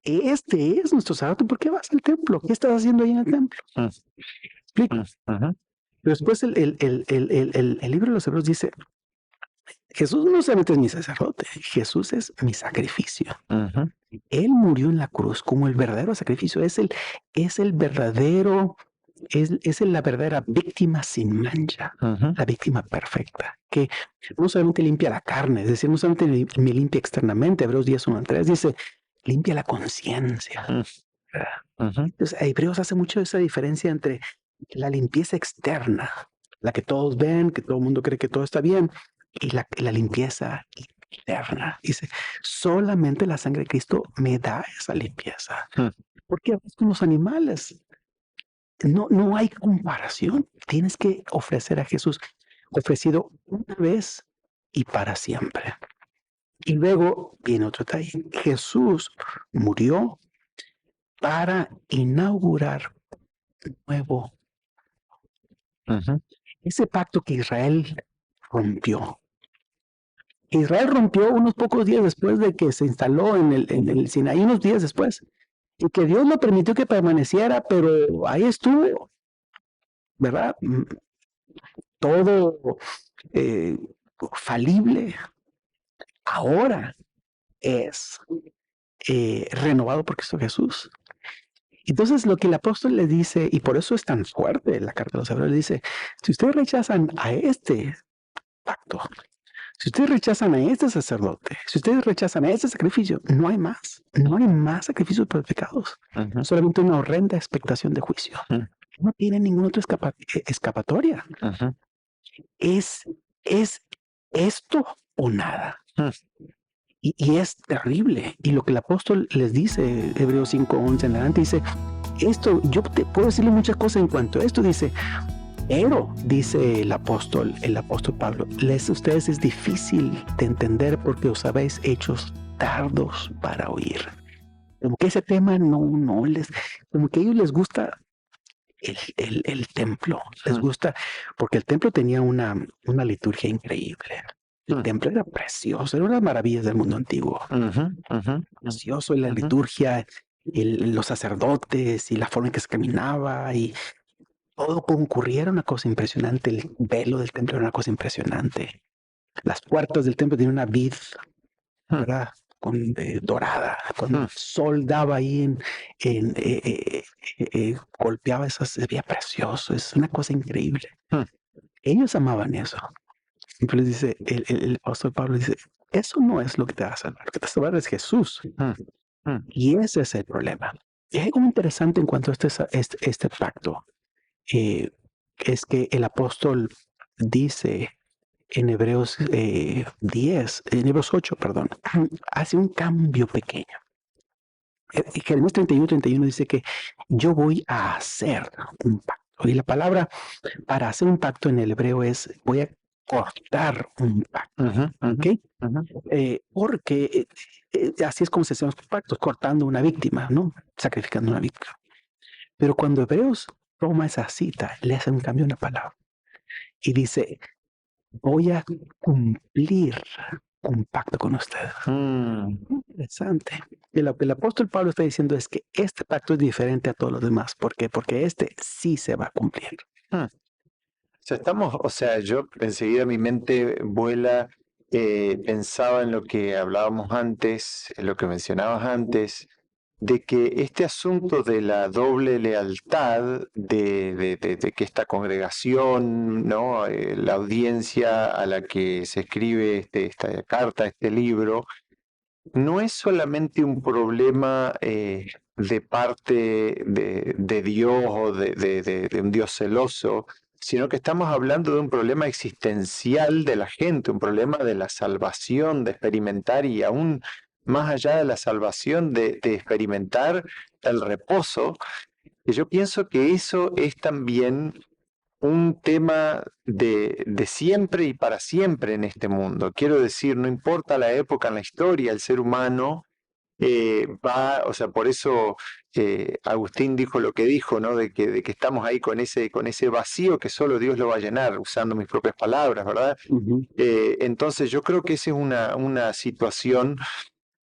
Este es nuestro sacerdote. ¿Por qué vas al templo? ¿Qué estás haciendo ahí en el templo? Explico. Pero después el libro de los Hebreos dice, Jesús no solamente es mi sacerdote, Jesús es mi sacrificio. Él murió en la cruz como el verdadero sacrificio. Es la verdadera víctima sin mancha, la víctima perfecta, que no solamente limpia la carne, es decir, no solamente me limpia externamente. Hebreos 10:1-3 dice, limpia la conciencia. Entonces, Hebreos hace mucho esa diferencia entre la limpieza externa, la que todos ven, que todo el mundo cree que todo está bien, y la limpieza interna. Dice, solamente la sangre de Cristo me da esa limpieza. Porque con los animales no hay comparación. Tienes que ofrecer a Jesús ofrecido una vez y para siempre. Y luego viene otro detalle. Jesús murió para inaugurar un nuevo. Ese pacto que Israel rompió. Israel rompió unos pocos días después de que se instaló en el Sinaí, unos días después. Y que Dios lo permitió que permaneciera, pero ahí estuvo, ¿verdad? Todo falible. Ahora es renovado por Cristo Jesús. Entonces lo que el apóstol le dice, y por eso es tan fuerte la carta de los Hebreos, le dice, si ustedes rechazan a este pacto, si ustedes rechazan a este sacerdote, si ustedes rechazan a este sacrificio, no hay más sacrificios por los pecados, solamente una horrenda expectación de juicio. No tiene ninguna otra escapatoria. Es esto o nada. Y es terrible. Y lo que el apóstol les dice, Hebreos 5:11 en adelante, dice, esto, yo te puedo decirle muchas cosas en cuanto a esto, dice, pero, dice el apóstol Pablo, ustedes es difícil de entender porque os habéis hechos tardos para oír. Como que ese tema no les, como que a ellos les gusta el templo, les gusta, porque el templo tenía una liturgia increíble. El templo era precioso, era una maravilla del mundo antiguo. Precioso, y la liturgia, los sacerdotes y la forma en que se caminaba y todo concurría, era una cosa impresionante. El velo del templo era una cosa impresionante. Las puertas del templo tenían una vid, ¿verdad? Dorada. Cuando el sol daba ahí golpeaba esas, se veía precioso. Es una cosa increíble. Ellos amaban eso. Siempre les dice, el apóstol Pablo dice, eso no es lo que te va a salvar. Lo que te va a salvar es Jesús. Y ese es el problema. Y hay algo interesante en cuanto a este pacto. Es que el apóstol dice en Hebreos 8, perdón, hace un cambio pequeño. Jeremías 31 dice que yo voy a hacer un pacto. Y la palabra para hacer un pacto en el hebreo es voy a cortar un pacto. ¿Ok? Porque así es como se hacen los pactos, cortando una víctima, ¿no? Sacrificando una víctima. Pero cuando Hebreos toma esa cita, le hace un cambio en la palabra y dice, voy a cumplir un pacto con ustedes. Interesante. Y lo que el apóstol Pablo está diciendo es que este pacto es diferente a todos los demás. ¿Por qué? Porque este sí se va a cumplir. O sea, yo enseguida mi mente vuela, pensaba en lo que hablábamos antes, en lo que mencionabas antes, de que este asunto de la doble lealtad de que esta congregación, ¿no? La audiencia a la que se escribe esta carta, este libro, no es solamente un problema de parte de Dios o de un Dios celoso, sino que estamos hablando de un problema existencial de la gente, un problema de la salvación, de experimentar y aún más allá de la salvación, de experimentar el reposo. Y yo pienso que eso es también un tema de siempre y para siempre en este mundo. Quiero decir, no importa la época en la historia, el ser humano o sea, por eso Agustín dijo lo que dijo, ¿no? De que estamos ahí con ese vacío que solo Dios lo va a llenar, usando mis propias palabras, ¿verdad? Entonces yo creo que esa es una situación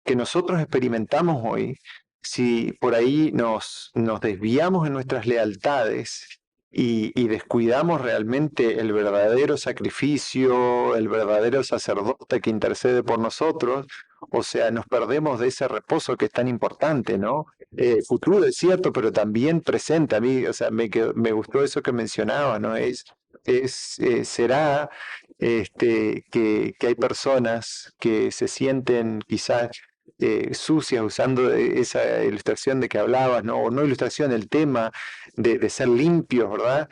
que nosotros experimentamos hoy. Si por ahí nos desviamos en nuestras lealtades y descuidamos realmente el verdadero sacrificio, el verdadero sacerdote que intercede por nosotros, o sea, nos perdemos de ese reposo que es tan importante, ¿no? Futuro es cierto, pero también presente. A mí, o sea, me gustó eso que mencionaba, ¿no? Será que hay personas que se sienten quizás sucias, usando esa ilustración de que hablabas, ¿no? O no ilustración, el tema de ser limpios, ¿verdad?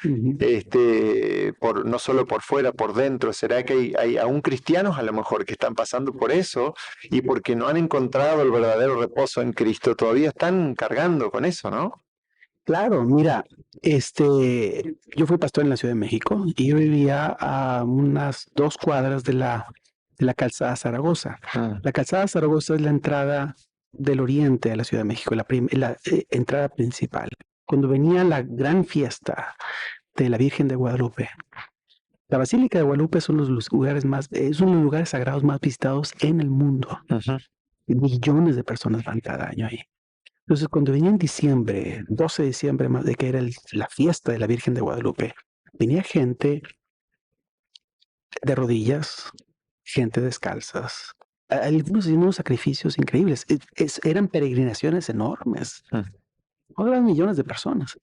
No solo por fuera, por dentro. ¿Será que hay aún cristianos a lo mejor que están pasando por eso y porque no han encontrado el verdadero reposo en Cristo, todavía están cargando con eso, ¿no? Claro, mira, yo fui pastor en la Ciudad de México y yo vivía a unas 2 cuadras de la calzada Zaragoza. La calzada Zaragoza es la entrada del oriente a la Ciudad de México, la entrada principal. Cuando venía la gran fiesta de la Virgen de Guadalupe, la Basílica de Guadalupe son los lugares son los lugares sagrados más visitados en el mundo. Millones de personas van cada año ahí. Entonces, cuando venía en diciembre, 12 de diciembre, más de que era la fiesta de la Virgen de Guadalupe, venía gente de rodillas, gente descalzas. Algunos hacían unos sacrificios increíbles. Eran peregrinaciones enormes. Eran millones de personas.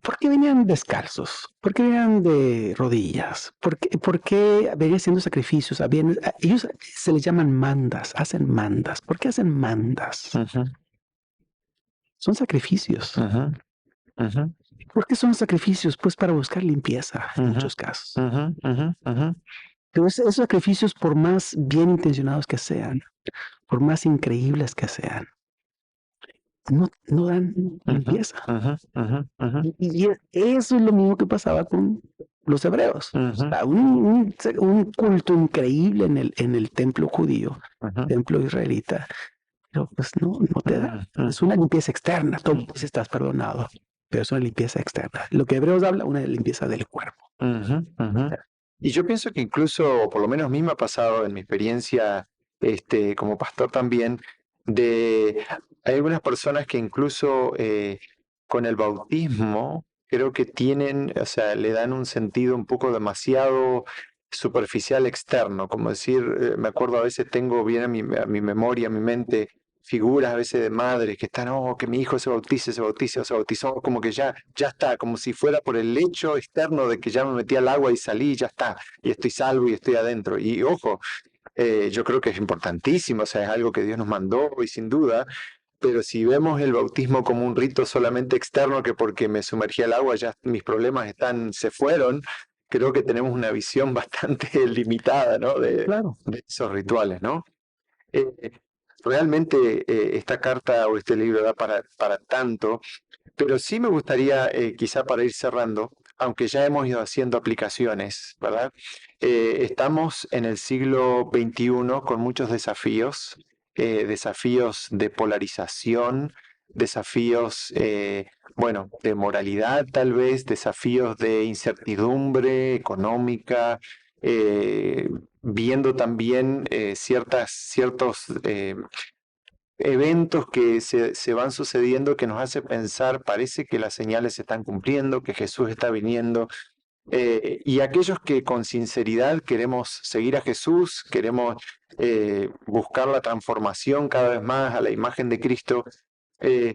¿Por qué venían descalzos? ¿Por qué venían de rodillas? ¿Por qué venían haciendo sacrificios? Ellos se les llaman mandas, hacen mandas. ¿Por qué hacen mandas? Son sacrificios. ¿Por qué son sacrificios? Pues para buscar limpieza en muchos casos. Entonces, esos sacrificios, por más bien intencionados que sean, por más increíbles que sean, no dan Ujú, limpieza. ujú, ujú, ujú, Eso es lo mismo que pasaba con los hebreos. O ujú, sea, un culto increíble en el templo judío, ujú, templo israelita, pero pues no te da. ujú, Es una limpieza externa. Tú dices, estás perdonado, pero es una limpieza externa. Lo que Hebreos habla, una limpieza del cuerpo. ujú, ujú. Y yo pienso que incluso, o por lo menos a mí me ha pasado en mi experiencia como pastor también, hay algunas personas que incluso con el bautismo creo que tienen, o sea, le dan un sentido un poco demasiado superficial externo, como decir, me acuerdo a veces tengo bien a mi memoria, a mi mente, figuras a veces de madres que están, oh, que mi hijo se bautice, o se bautizó, como que ya está, como si fuera por el hecho externo de que ya me metí al agua y salí, ya está, y estoy salvo y estoy adentro. Y ojo, yo creo que es importantísimo, o sea, es algo que Dios nos mandó y sin duda, pero si vemos el bautismo como un rito solamente externo, que porque me sumergí al agua ya mis problemas se fueron, creo que tenemos una visión bastante limitada, ¿no? Claro. De esos rituales, ¿no? Eh, realmente esta carta o este libro da para tanto, pero sí me gustaría, quizá para ir cerrando, aunque ya hemos ido haciendo aplicaciones, ¿verdad? Estamos en el siglo XXI con muchos desafíos, desafíos de polarización, desafíos, bueno, de moralidad tal vez, desafíos de incertidumbre económica, eh, viendo también ciertos eventos que se van sucediendo que nos hace pensar, parece que las señales se están cumpliendo, que Jesús está viniendo, y aquellos que con sinceridad queremos seguir a Jesús, queremos buscar la transformación cada vez más a la imagen de Cristo, eh,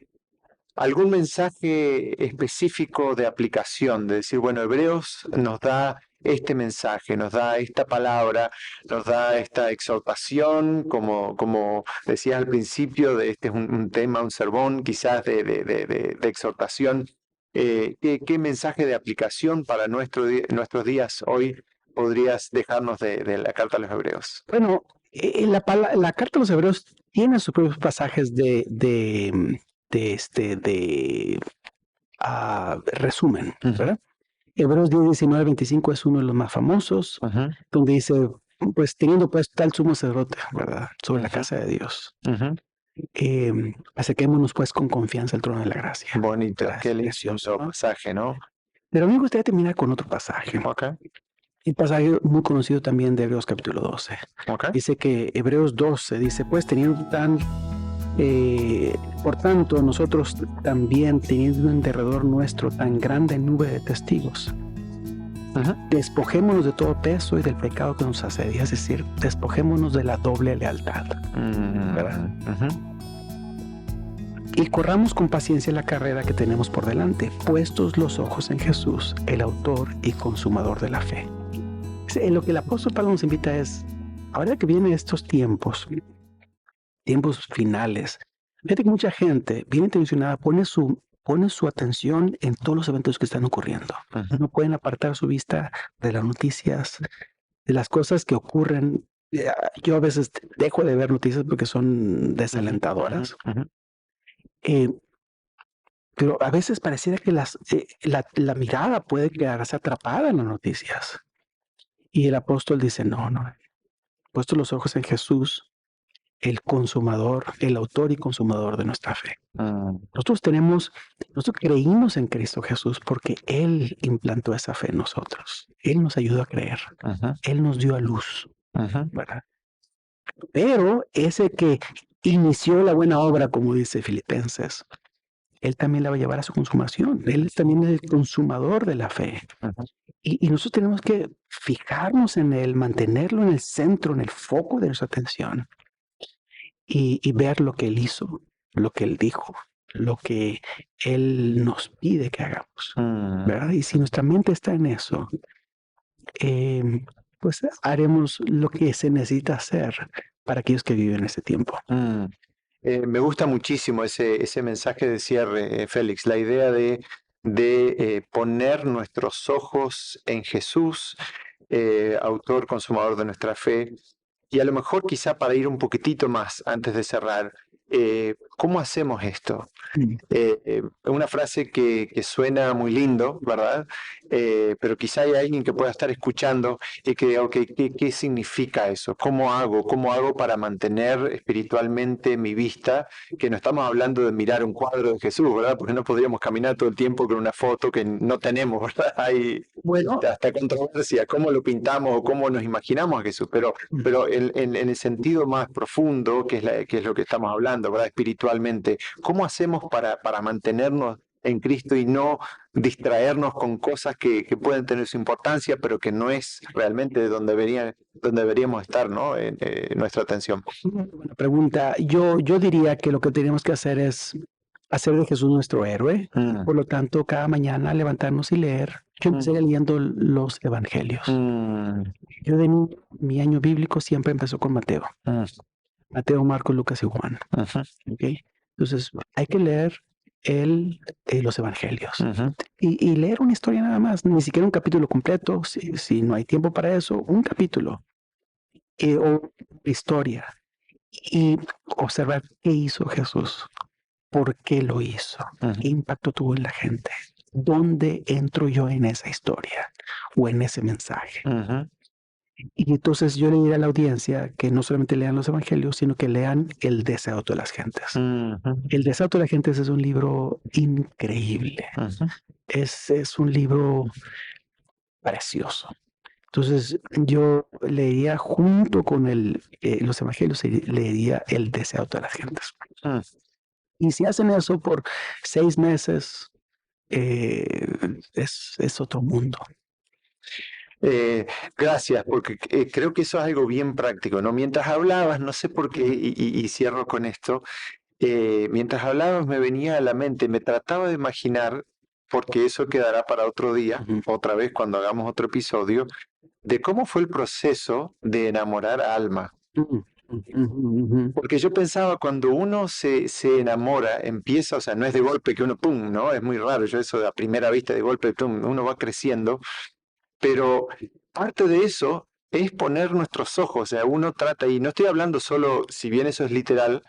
algún mensaje específico de aplicación, de decir, bueno, Hebreos nos da este mensaje, nos da esta palabra, nos da esta exhortación, como decías al principio, de este es un tema, un sermón quizás de exhortación. ¿Qué mensaje de aplicación para nuestros días hoy podrías dejarnos de la carta a los Hebreos? Bueno, la carta de los Hebreos tiene sus propios pasajes de resumen, Ujú, ¿verdad? Hebreos 10, 19, 25 es uno de los más famosos, ujú, donde dice, pues teniendo pues tal sumo sacerdote, ¿verdad? Sobre la ujú, casa de Dios. ujú. Acerquémonos pues con confianza al trono de la gracia, Bonito, ¿verdad? qué Es precioso, lindo ¿no? pasaje, ¿no? Pero a mí me gustaría terminar con otro pasaje. Ok, El pasaje muy conocido también de Hebreos capítulo 12. ok. Dice que Hebreos 12 dice, pues teniendo por tanto, nosotros también teniendo en derredor nuestro tan grande nube de testigos, Ujú, despojémonos de todo peso y del pecado que nos asedia, es decir, despojémonos de la doble lealtad, ¿verdad? ujú, Y corramos con paciencia la carrera que tenemos por delante, puestos los ojos en Jesús, el autor y consumador de la fe. En lo que el apóstol Pablo nos invita es, ahora que vienen estos tiempos finales, fíjate que mucha gente bien intencionada pone su atención en todos los eventos que están ocurriendo. ujú, No pueden apartar su vista de las noticias, de las cosas que ocurren. Yo a veces dejo de ver noticias porque son ujú, ujú, desalentadoras, ujú. eh, pero a veces pareciera que la mirada puede quedarse atrapada en las noticias. Y el apóstol dice, no, puesto los ojos en Jesús, el consumador, el autor y consumador de nuestra fe. Mm, Nosotros creímos en Cristo Jesús porque Él implantó esa fe en nosotros. Él nos ayudó a creer. ujú, Él nos dio a luz, ujú, ¿verdad? Pero ese que inició la buena obra, como dice Filipenses, Él también la va a llevar a su consumación. Él también es el consumador de la fe. ujú, Y nosotros tenemos que fijarnos en Él, mantenerlo en el centro, en el foco de nuestra atención y ver lo que Él hizo, lo que Él dijo, lo que Él nos pide que hagamos, mm, ¿verdad? Y si nuestra mente está en eso, eh, pues haremos lo que se necesita hacer para aquellos que viven ese tiempo. mm. Me gusta muchísimo ese mensaje de cierre, Félix, la idea de poner nuestros ojos en Jesús, autor, consumador de nuestra fe. Y a lo mejor quizá para ir un poquitito más antes de cerrar, ¿cómo hacemos esto? Una frase que suena muy lindo, ¿verdad? Pero quizá hay alguien que pueda estar escuchando y que diga, ok, ¿qué significa eso? ¿Cómo hago? ¿Cómo hago para mantener espiritualmente mi vista? Que no estamos hablando de mirar un cuadro de Jesús, ¿verdad? Porque no podríamos caminar todo el tiempo con una foto que no tenemos, ¿verdad? Hay Bueno, hasta controversia, cómo lo pintamos o cómo nos imaginamos a Jesús, pero en el sentido más profundo, que es lo que estamos hablando, ¿verdad? Espiritualmente, ¿cómo hacemos para mantenernos en Cristo y no distraernos con cosas que pueden tener su importancia, pero que no es realmente donde deberíamos estar, ¿no? Nuestra atención. buena pregunta. Yo diría que lo que tenemos que hacer es hacer de Jesús nuestro héroe. Por lo tanto, cada mañana levantarnos y leer. Yo empecé leyendo los evangelios. Yo de mi año bíblico siempre empezó con Mateo. Mateo, Marcos, Lucas y Juan. ¿Okay? Entonces, hay que leer los evangelios y leer una historia nada más, ni siquiera un capítulo completo, si no hay tiempo para eso, un capítulo o historia y observar qué hizo Jesús, por qué lo hizo, qué impacto tuvo en la gente, dónde entro yo en esa historia o en ese mensaje. Y entonces yo le diría a la audiencia que no solamente lean los evangelios, sino que lean El deseo de las gentes. El deseo de las gentes es un libro increíble. Es un libro precioso. Entonces yo leería junto con los evangelios, leería El deseo de las gentes. Y si hacen eso por 6 meses, es otro mundo. Gracias, porque creo que eso es algo bien práctico, ¿no? Mientras hablabas, no sé por qué, y cierro con esto, mientras hablabas me venía a la mente, me trataba de imaginar, porque eso quedará para otro día, otra vez cuando hagamos otro episodio, de cómo fue el proceso de enamorar a Alma. Porque yo pensaba, cuando uno se enamora, empieza, o sea, no es de golpe que uno, ¡pum!, ¿no? Es muy raro, yo eso a primera vista de golpe, ¡pum!, uno va creciendo. Pero parte de eso es poner nuestros ojos, o sea, uno trata, y no estoy hablando solo, si bien eso es literal,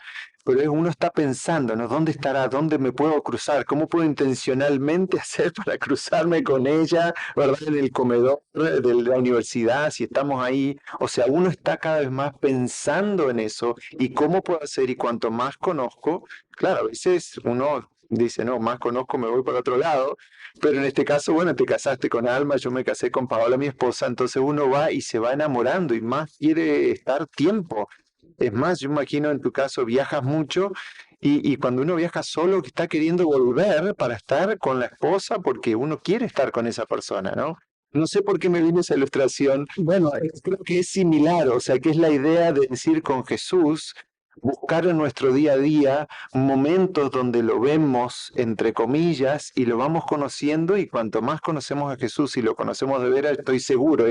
pero uno está pensando, ¿no? ¿Dónde estará? ¿Dónde me puedo cruzar? ¿Cómo puedo intencionalmente hacer para cruzarme con ella, ¿verdad? En el comedor de la universidad, si estamos ahí. O sea, uno está cada vez más pensando en eso y cómo puedo hacer, y cuanto más conozco, claro, a veces uno dice, no, más conozco, me voy para otro lado. Pero en este caso, bueno, te casaste con Alma, yo me casé con Paola, mi esposa, entonces uno va y se va enamorando y más quiere estar tiempo. Es más, yo imagino en tu caso viajas mucho y cuando uno viaja solo está queriendo volver para estar con la esposa porque uno quiere estar con esa persona, ¿no? No sé por qué me vino esa ilustración. Bueno, creo que es similar, o sea, que es la idea de decir con Jesús, buscar en nuestro día a día momentos donde lo vemos, entre comillas, y lo vamos conociendo, y cuanto más conocemos a Jesús y lo conocemos de veras, estoy seguro,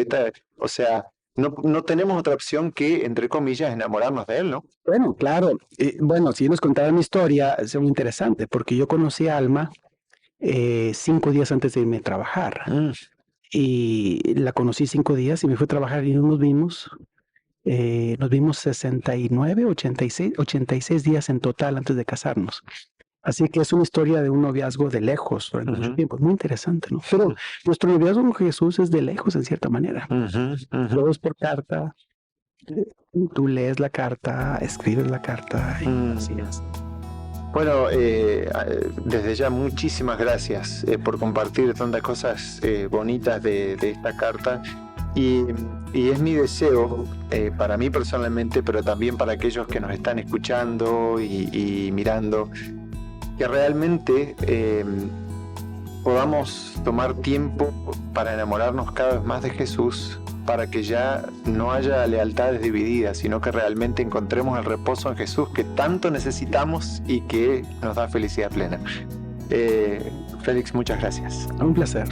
o sea, no tenemos otra opción que, entre comillas, enamorarnos de Él, ¿no? Bueno, claro. Bueno, si nos contara mi historia, es muy interesante, porque yo conocí a Alma 5 días antes de irme a trabajar. Y la conocí 5 días y me fui a trabajar y no nos vimos. Nos vimos 69, 86 días en total antes de casarnos. Así que es una historia de un noviazgo de lejos durante mucho tiempo. Es muy interesante, ¿no? Pero nuestro noviazgo con Jesús es de lejos en cierta manera. Todo es por carta. Tú lees la carta, escribes la carta y así es. Bueno, desde ya muchísimas gracias por compartir tantas cosas bonitas de esta carta. Y es mi deseo, para mí personalmente, pero también para aquellos que nos están escuchando y mirando, que realmente podamos tomar tiempo para enamorarnos cada vez más de Jesús, para que ya no haya lealtades divididas, sino que realmente encontremos el reposo en Jesús que tanto necesitamos y que nos da felicidad plena. Félix, muchas gracias. Un placer.